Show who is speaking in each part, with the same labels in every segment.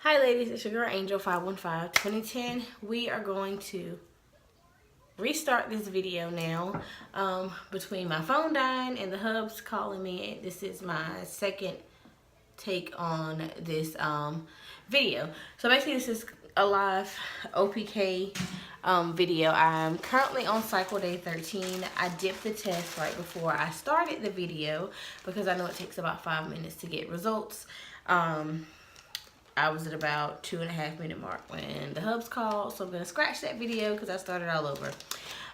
Speaker 1: Hi ladies, it's your girl Angel 515 2010. We are going to restart this video now. Between my phone dying and the hubs calling me, this is my second take on this video. So basically this is a live OPK video. I'm currently on cycle day 13. I dipped the test right before I started the video because I know it takes about 5 minutes to get results. I was at about 2.5 minute mark when the hubs called, so I'm gonna scratch that video because I started all over.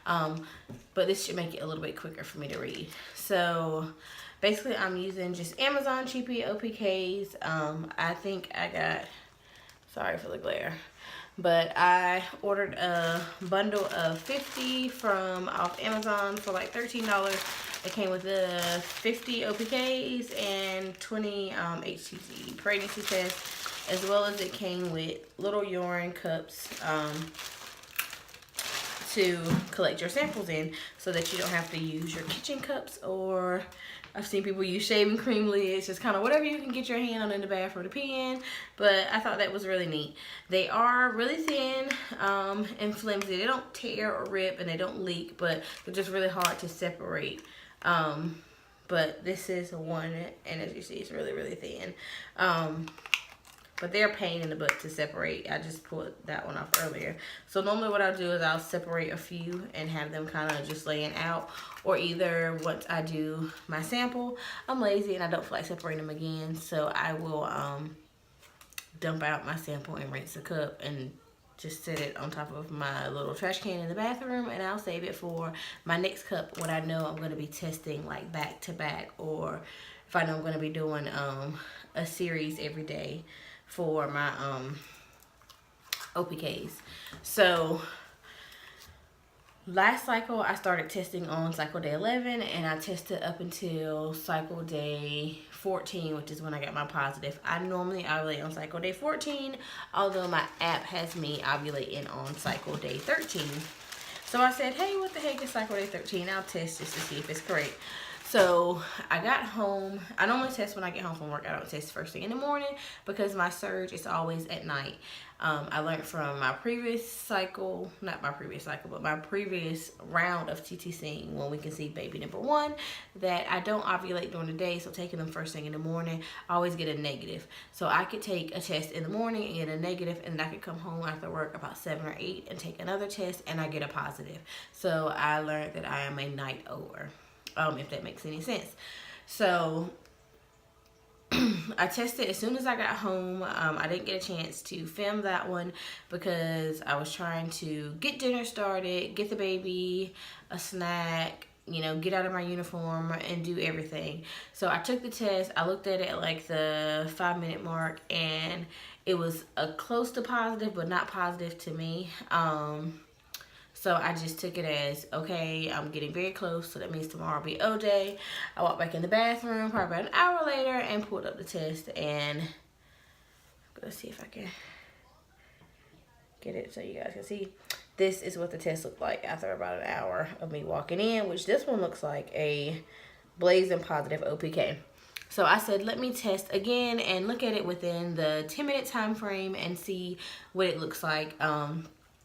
Speaker 1: But this should make it a little bit quicker for me to read. So basically I'm using just Amazon cheapy OPKs. I think I got, sorry for the glare, but I ordered a bundle of 50 from off Amazon for like $13. It came with the 50 OPKs and 20 HCG pregnancy tests, as well as it came with little urine cups to collect your samples in so that you don't have to use your kitchen cups, or I've seen people use shaving cream lids, just kind of whatever you can get your hand on in the bathroom to pee in. But I thought that was really neat. They are really thin and flimsy. They don't tear or rip and they don't leak, but they're just really hard to separate. But this is one, and as you see, it's really, really thin. But they're a pain in the butt to separate. I just pulled that one off earlier. So normally what I'll do is I'll separate a few and have them kind of just laying out. Or either once I do my sample, I'm lazy and I don't feel like separating them again. So I will dump out my sample and rinse the cup and just set it on top of my little trash can in the bathroom, and I'll save it for my next cup when I know I'm going to be testing like back to back, or if I know I'm going to be doing a series every day for my OPKs. So last cycle I started testing on cycle day 11, and I tested up until cycle day 14, which is when I got my positive. I normally ovulate on cycle day 14, although my app has me ovulating on cycle day 13. So I said, hey, what the heck is cycle day 13? I'll test just to see if it's correct. So I got home. I normally test when I get home from work. I don't test first thing in the morning because my surge is always at night. I learned from my previous cycle, not my previous cycle, but my previous round of TTCing when we can see baby number 1, that I don't ovulate during the day. So taking them first thing in the morning, I always get a negative. So I could take a test in the morning and get a negative, and then I could come home after work about 7 or 8 and take another test and I get a positive. So I learned that I am a night over. If that makes any sense. So I tested as soon as I got home. I didn't get a chance to film that one because I was trying to get dinner started, get the baby a snack, you know, get out of my uniform and do everything. So I took the test. I looked at it at like the 5-minute mark, and it was a close to positive, but not positive to me. So I just took it as, okay, I'm getting very close, so that means tomorrow will be O day. I walked back in the bathroom probably about an hour later and pulled up the test, and I'm gonna see if I can get it so you guys can see. This is what the test looked like after about an hour of me walking in, which this one looks like a blazing positive OPK. So I said, let me test again and look at it within the 10-minute time frame and see what it looks like.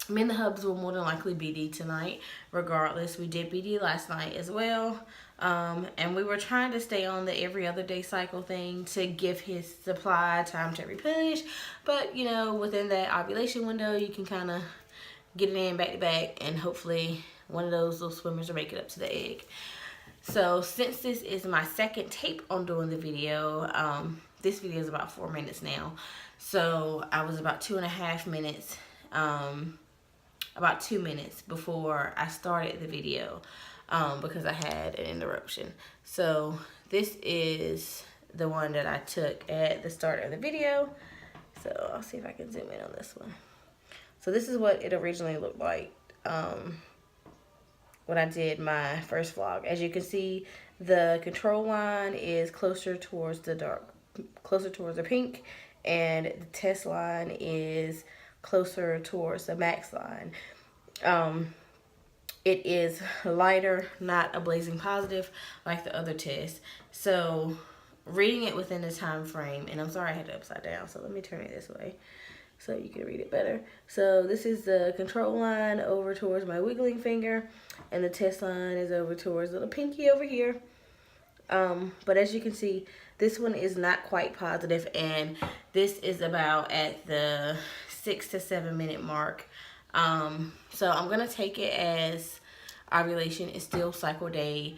Speaker 1: Me and the hubs will more than likely BD tonight. Regardless, we did BD last night as well. And we were trying to stay on the every other day cycle thing to give his supply time to replenish. But, you know, within that ovulation window, you can kind of get it in back to back, and hopefully one of those little swimmers will make it up to the egg. So since this is my second tape on doing the video, this video is about 4 minutes now. So I was about 2.5 minutes, about 2 minutes before I started the video because I had an interruption. So this is the one that I took at the start of the video. So I'll see if I can zoom in on this one. So this is what it originally looked like when I did my first vlog. As you can see, the control line is closer towards the dark, closer towards the pink, and the test line is closer towards the max line. It is lighter, not a blazing positive like the other test. So reading it within the time frame, and I'm sorry I had it upside down, so let me turn it this way so you can read it better. So this is the control line over towards my wiggling finger, and the test line is over towards little pinky over here. But as you can see, this one is not quite positive, and this is about at the 6 to 7 minute mark. So I'm gonna take it as ovulation is still cycle day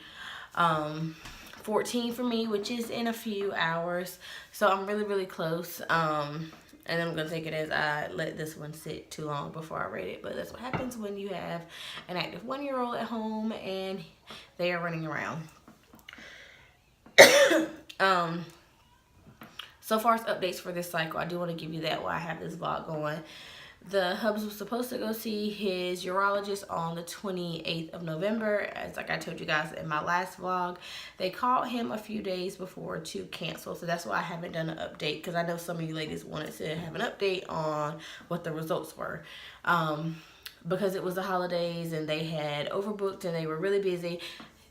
Speaker 1: 14 for me, which is in a few hours. So I'm really close. And I'm gonna take it as I let this one sit too long before I rate it. But that's what happens when you have an active 1-year-old at home and they are running around. So far as updates for this cycle, I do want to give you that while I have this vlog going. The hubs was supposed to go see his urologist on the 28th of November. As like I told you guys in my last vlog, they called him a few days before to cancel. So that's why I haven't done an update, because I know some of you ladies wanted to have an update on what the results were. Because it was the holidays and they had overbooked and they were really busy,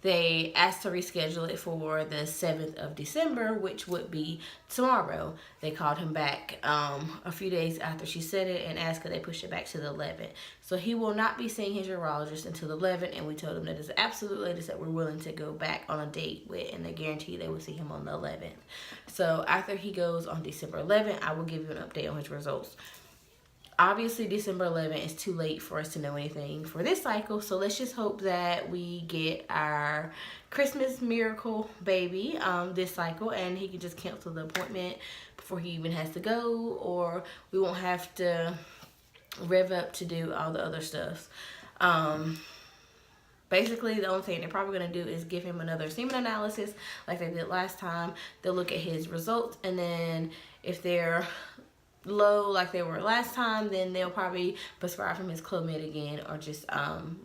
Speaker 1: they asked to reschedule it for the 7th of December, which would be tomorrow. They called him back a few days after she said it and asked could they push it back to the 11th. So he will not be seeing his urologist until the 11th, and we told him that it's the absolute latest that we're willing to go back on a date with, and they guarantee they will see him on the 11th. So after he goes on December 11th, I will give you an update on his results. Obviously, December 11th is too late for us to know anything for this cycle, so let's just hope that we get our Christmas miracle baby this cycle, and he can just cancel the appointment before he even has to go, or we won't have to rev up to do all the other stuff. Basically, the only thing they're probably going to do is give him another semen analysis like they did last time. They'll look at his results, and then if they're low like they were last time, then they'll probably prescribe him his Clomid again, or just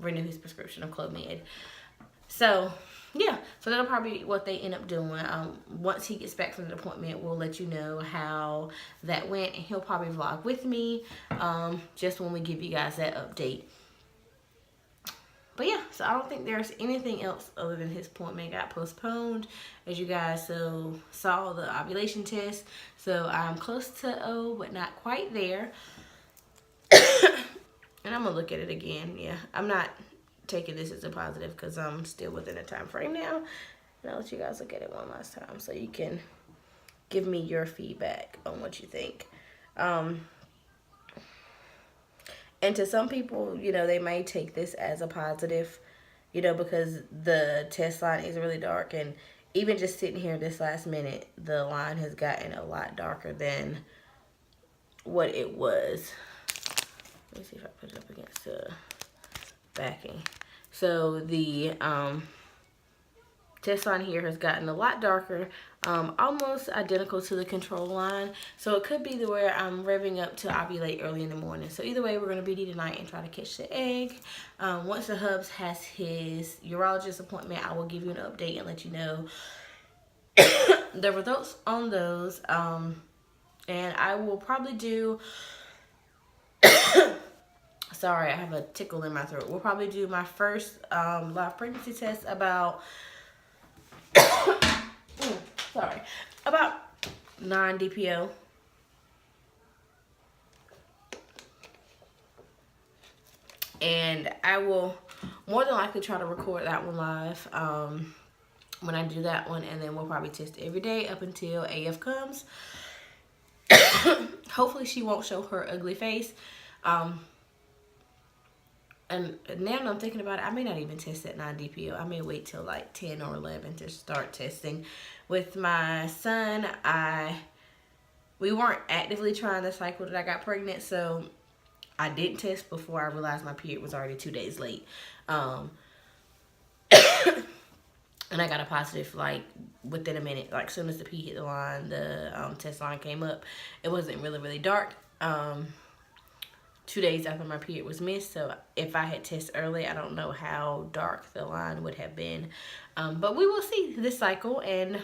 Speaker 1: renew his prescription of Clomid. So yeah, so that'll probably be what they end up doing. Once he gets back from the appointment, we'll let you know how that went, and he'll probably vlog with me just when we give you guys that update. But yeah, so I don't think there's anything else other than his appointment got postponed. As you guys saw the ovulation test. So I'm close to O, but not quite there. And I'm going to look at it again. Yeah, I'm not taking this as a positive because I'm still within a time frame now. And I'll let you guys look at it one last time so you can give me your feedback on what you think. And to some people, you know, they may take this as a positive, you know, because the test line is really dark. And even just sitting here this last minute, the line has gotten a lot darker than what it was. Let me see if I put it up against the backing. So the test line here has gotten a lot darker, almost identical to the control line. So it could be the where I'm revving up to ovulate early in the morning. So either way, we're going to BD tonight and try to catch the egg. Once the hubs has his urologist appointment, I will give you an update and let you know the results on those. And I will probably do sorry, I have a tickle in my throat. We'll probably do my first live pregnancy test about about 9 DPO. And I will more than likely try to record that one live when I do that one, and then we'll probably test every day up until AF comes. Hopefully she won't show her ugly face. And now that I'm thinking about it, I may not even test at 9 DPO. I may wait till like 10 or 11 to start testing. With my son, we weren't actively trying the cycle that I got pregnant, so I didn't test before I realized my period was already 2 days late. And I got a positive like within a minute. Like as soon as the P hit the line, the test line came up. It wasn't really dark. 2 days after my period was missed, so if I had tested early, I don't know how dark the line would have been. But we will see this cycle, and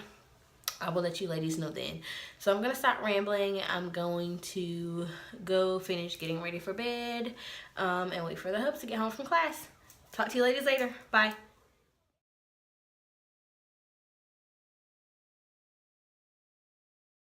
Speaker 1: I will let you ladies know then. So I'm going to stop rambling. I'm going to go finish getting ready for bed and wait for the hubs to get home from class. Talk to you ladies later. Bye.